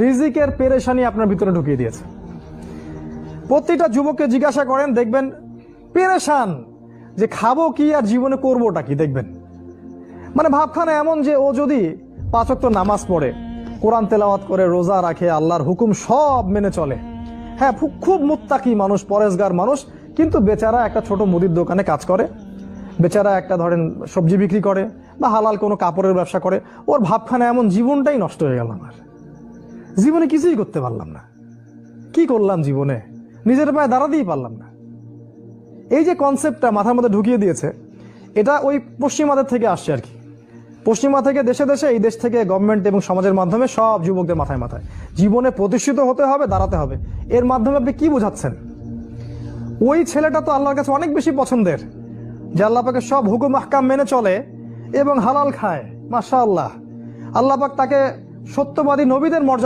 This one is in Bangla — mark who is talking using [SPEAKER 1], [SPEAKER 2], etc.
[SPEAKER 1] রিজিকের পেরেশানি আপনার ভিতরে ঢুকিয়ে দিয়েছে। প্রতিটা যুবককে জিজ্ঞাসা করেন, দেখবেন পেরেশান যে খাবো কি আর জীবনে করবোটা কি। দেখবেন মানে ভাবখানা এমন যে ও যদি 5 ওয়াক্ত নামাজ পড়ে, কোরআন তেলাওয়াত করে, রোজা রাখে, আল্লাহর হুকুম সব মেনে চলে, হ্যাঁ খুব মুত্তাকি মানুষ, পরেজগার মানুষ, কিন্তু বেচারা একটা ছোট মুদির দোকানে কাজ করে, বেচারা একটা ধরেন সবজি বিক্রি করে বা হালাল কোনো কাপড়ের ব্যবসা করে, ওর ভাবখানা এমন জীবনটাই নষ্ট হয়ে গেল। আমার জীবনে কিছুই করতে পারলাম না, কি করলাম জীবনে, নিজের পায়ে দাঁড়াতেই পারলাম না। এই যে কনসেপ্টটা মাথার মধ্যে ঢুকিয়ে দিয়েছে, এটা ওই পশ্চিমাদের থেকে আসছে আর কি। পশ্চিমা থেকে দেশে দেশে, এই দেশ থেকে গভর্নমেন্ট এবং সমাজের মাধ্যমে সব যুবকদের মাথায় মাথায় জীবনে প্রতিষ্ঠিত হতে হবে, দাঁড়াতে হবে। এর মাধ্যমে আপনি কি বোঝাচ্ছেন? ওই ছেলেটা তো আল্লাহর কাছে অনেক বেশি পছন্দের, যে আল্লাহ পাকের সব হুকুম আহকাম মেনে চলে এবং হালাল খায়, মাশাআল্লাহ। আল্লাহ পাক তাকে সত্যবাদী নবীদের মর্যাদা